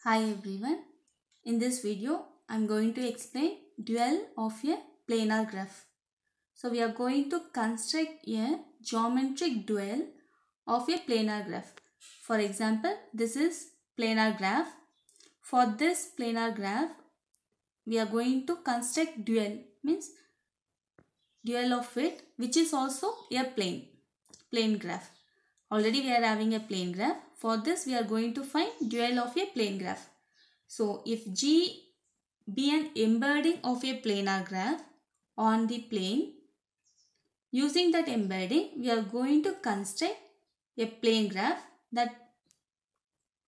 Hi everyone. In this video, I'm going to explain dual of a planar graph. So we are going to construct a geometric dual of a planar graph. For example, this is planar graph. For this planar graph, we are going to construct dual, means dual of it, which is also a plane graph. Already we are having a plane graph. For this, we are going to find dual of a plane graph. So if G be an embedding of a planar graph on the plane, using that embedding, we are going to construct a plane graph. That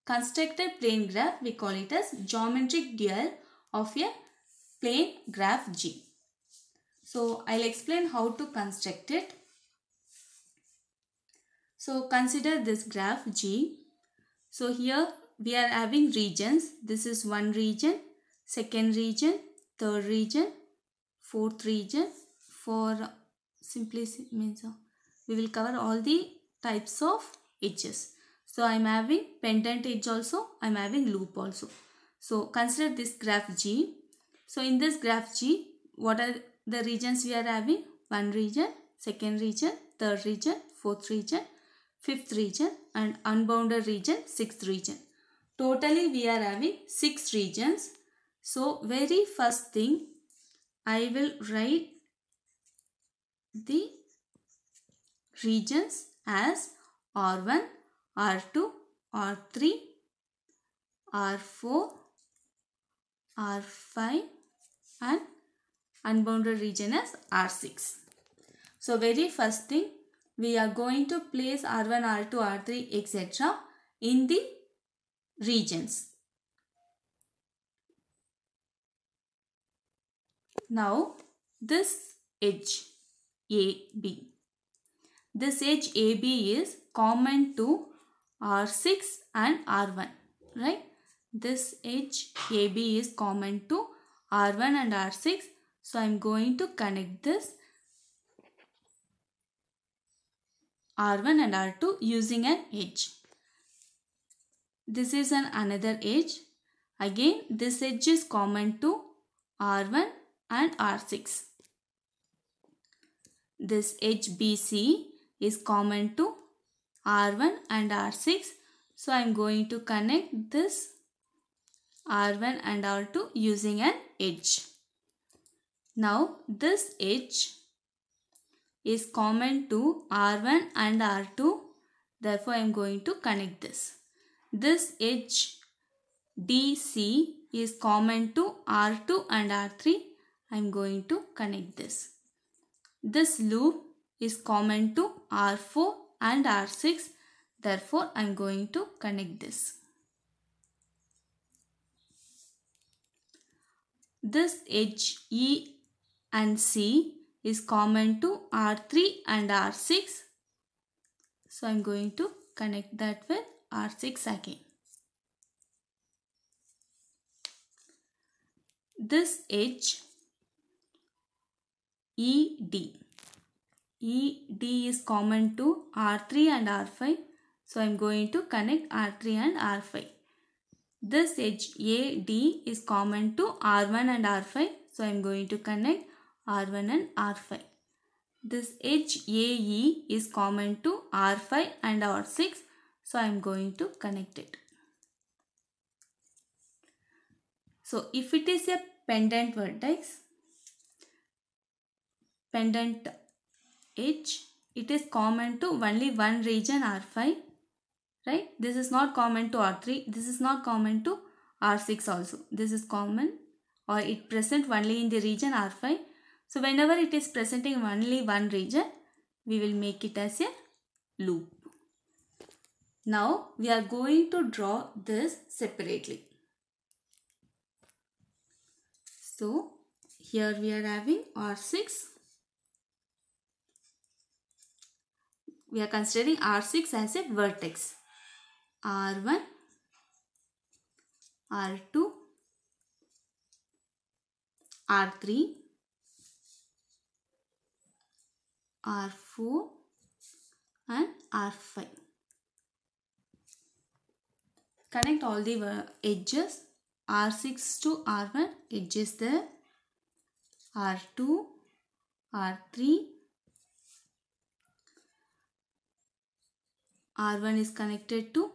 constructed plane graph, we call it as geometric dual of a plane graph G. So I'll explain how to construct it. So consider this graph G. So here we are having regions. This is one region, second region, third region, fourth region. For simplicity means we will cover all the types of edges. So I am having pendant edge also, I am having loop also. So consider this graph G. So in this graph G, what are the regions we are having? One region, second region, third region, fourth region, fifth region and unbounded region, sixth region. Totally we are having 6 regions. So very first thing, I will write the regions as R1, R2, R3, R4, R5 and unbounded region as R6. So very first thing, we are going to place R1, R2, R3 etc. in the regions. Now this edge AB. This edge AB is common to R6 and R1, right? This edge AB is common to R1 and R6. So I am going to connect this R1 and R2 using an edge. This is another edge. Again, this edge is common to R1 and R6. This edge BC is common to R1 and R6. So I am going to connect this R1 and R2 using an edge. Now this edge is common to R1 and R2. Therefore I am going to connect this. This edge DC is common to R2 and R3. I am going to connect this. This loop is common to R4 and R6. Therefore, I am going to connect this. This edge E and C is common to R3 and R6. So, I am going to connect that with R6 again. This edge ED. ED is common to R3 and R5. So I am going to connect R3 and R5. This edge AD is common to R1 and R5. So I am going to connect R1 and R5. This edge AE is common to R5 and R6. So I am going to connect it. So if it is a pendant vertex, pendant edge, it is common to only one region R5, right? This is not common to R3. This is not common to R6 also. This is common or it present only in the region R5. So whenever it is presenting only one region, we will make it as a loop. Now we are going to draw this separately. So here we are having R6. We are considering R6 as a vertex. R1, R2, R3, R4 and R5. connect all the edges. R6 to R1 edges there. R2, R3. R1 is connected to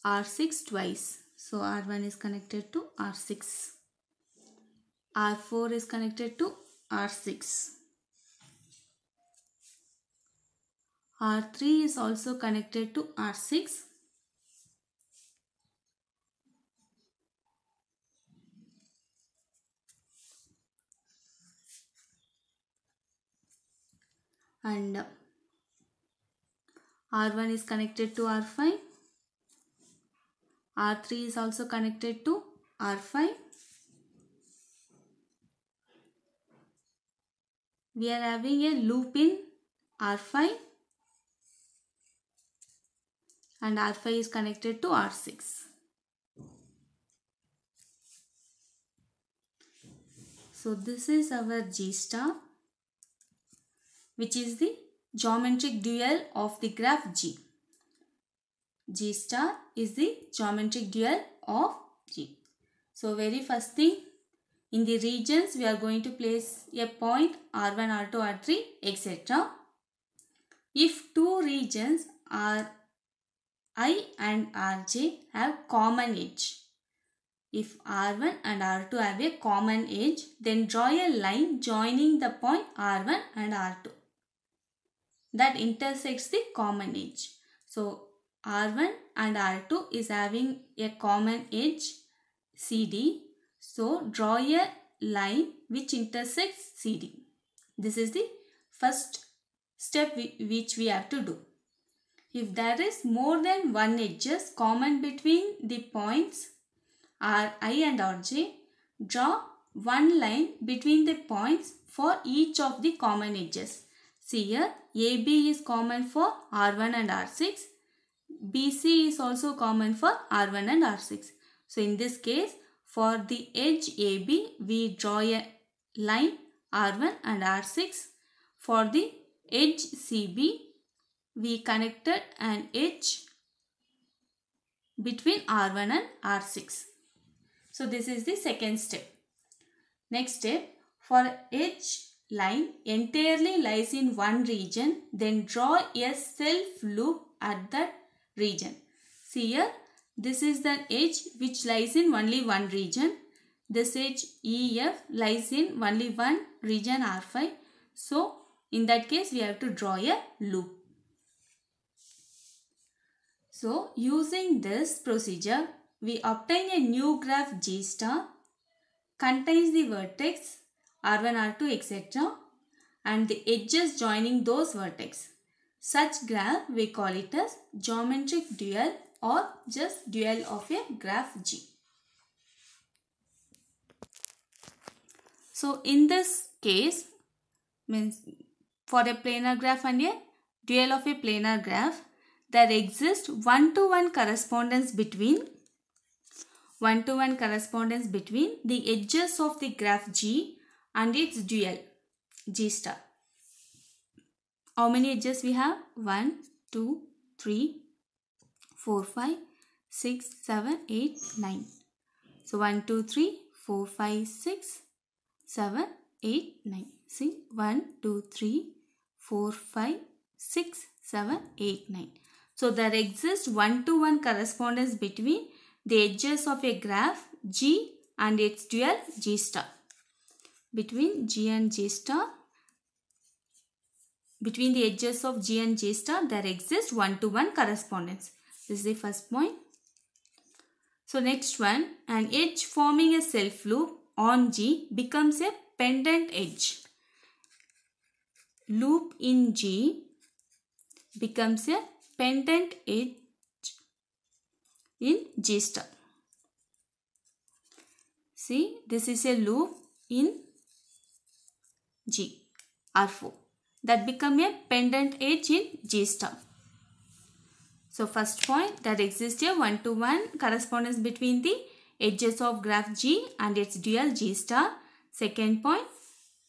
R6 twice. So R1 is connected to R6. R4 is connected to R6. R3 is also connected to R6. And R1 is connected to R5. R3 is also connected to R5. We are having a loop in R5 and R5 is connected to R6. So this is our G star, which is the geometric dual of the graph G. G star is the geometric dual of G. So very first thing, in the regions we are going to place a point R1, R2, R3, etc. If two regions Ri and Rj have common edge, if R1 and R2 have a common edge, then draw a line joining the point R1 and R2 that intersects the common edge. So R1 and R2 is having a common edge CD. So draw a line which intersects CD. This is the first step which we have to do. If there is more than one edges common between the points Ri and Rj, draw one line between the points for each of the common edges. See here, AB is common for R1 and R6. BC is also common for R1 and R6. So in this case, for the edge AB, we draw a line R1 and R6. For the edge CB, we connected an edge between R1 and R6. So this is the second step. Next step, for edge line entirely lies in one region, then draw a self loop at that region. See here, this is the edge which lies in only one region. This edge EF lies in only one region R5. So in that case we have to draw a loop. So using this procedure, we obtain a new graph G star, contains the vertex R1, R2, etc. and the edges joining those vertex. Such graph we call it as geometric dual or just dual of a graph G. So in this case, means for a planar graph and a dual of a planar graph, there exists one-to-one correspondence between the edges of the graph G and its dual G star. How many edges we have? 1, 2, 3, 4, 5, 6, 7, 8, 9. So 1, 2, 3, 4, 5, 6, 7, 8, 9. See, 1, 2, 3, 4, 5, 6, 7, 8, 9. So there exists one-to-one correspondence between the edges of a graph G and its dual G star. Between G and G star, between the edges of G and G star, there exists one-to-one correspondence. This is the first point. So next one, an edge forming a self loop on G becomes a pendant edge. Loop in G becomes a pendant edge in G star. See, this is a loop in G, R4. That become a pendant edge in G star. So first point, that exists a one-to-one correspondence between the edges of graph G and its dual G star. Second point,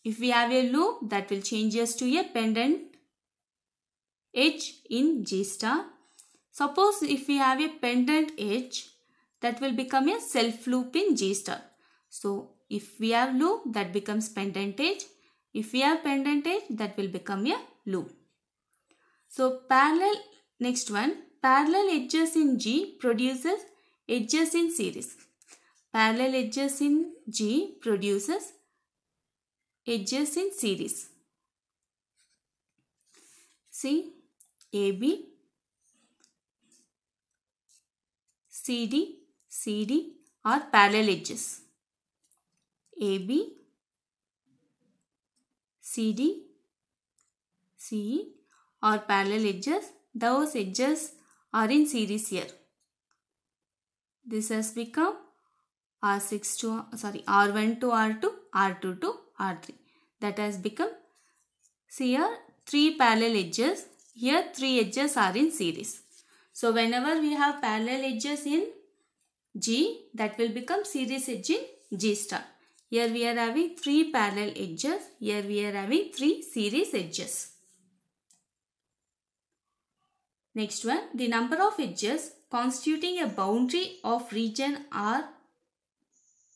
if we have a loop, that will change us to a pendant edge in G star. Suppose if we have a pendant edge, that will become a self loop in G star. So if we have loop, that becomes pendant edge. If we have pendant edge, that will become a loop. So next one, parallel edges in G produces edges in series. Parallel edges in G produces edges in series. See, AB, CD are parallel edges. AB, CD, CE are parallel edges. Those edges are in series here. This has become R1 to R2, R2 to R3. That has become, see here, 3 parallel edges. Here 3 edges are in series. So whenever we have parallel edges in G, that will become series edge in G star. Here we are having 3 parallel edges. Here we are having 3 series edges. Next one, the number of edges constituting a boundary of region R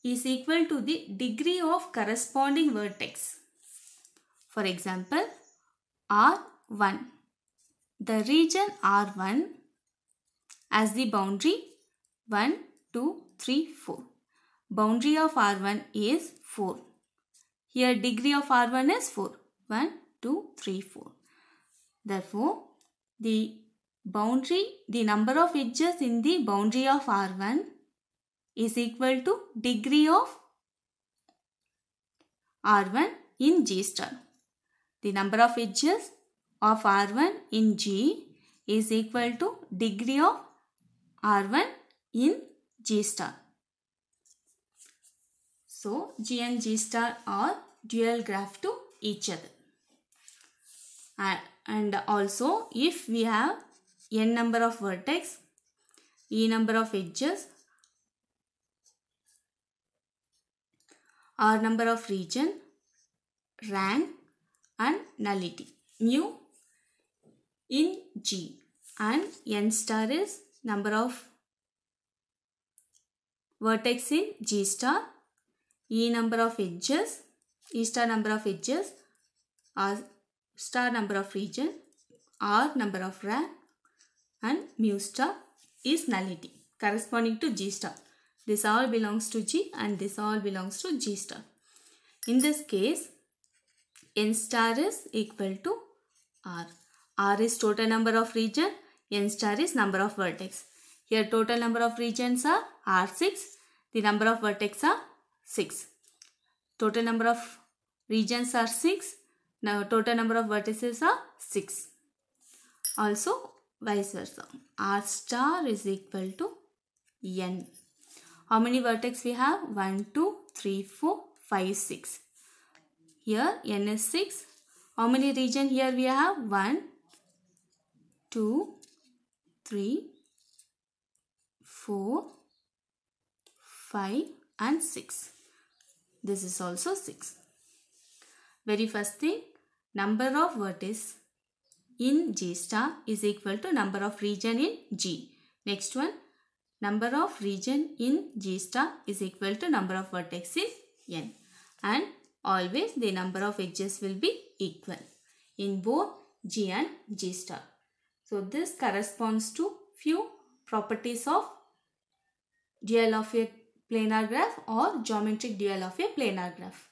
is equal to the degree of corresponding vertex. For example, R1. The region R1 as the boundary 1, 2, 3, 4. Boundary of R1 is 4. Here degree of R1 is 4. 1, 2, 3, 4. Therefore, the number of edges in the boundary of R1 is equal to degree of R1 in G star. The number of edges of R1 in G is equal to degree of R1 in G star. So, G and G star are dual graph to each other. And also, if we have n number of vertex, e number of edges, r number of region, rank and nullity, mu in G, and n star is number of vertex in G star, e number of edges, e star number of edges, r star number of region, r number of rank, and mu star is nullity corresponding to G star. This all belongs to G and this all belongs to G star. In this case, n star is equal to r. R is total number of region, n star is number of vertex. Here total number of regions are R6, the number of vertex are 6. Total number of regions are 6, now total number of vertices are 6. Also vice versa, R star is equal to n. How many vertex we have? 1, 2, 3, 4, 5, 6. Here n is 6. How many region here we have? 1, 2, 3, 4, 5 and 6. This is also 6. Very first thing, number of vertices in G star is equal to number of region in G. Next one, number of region in G star is equal to number of vertex in n. And always the number of edges will be equal in both G and G star. So this corresponds to few properties of dual of a planar graph or geometric dual of a planar graph.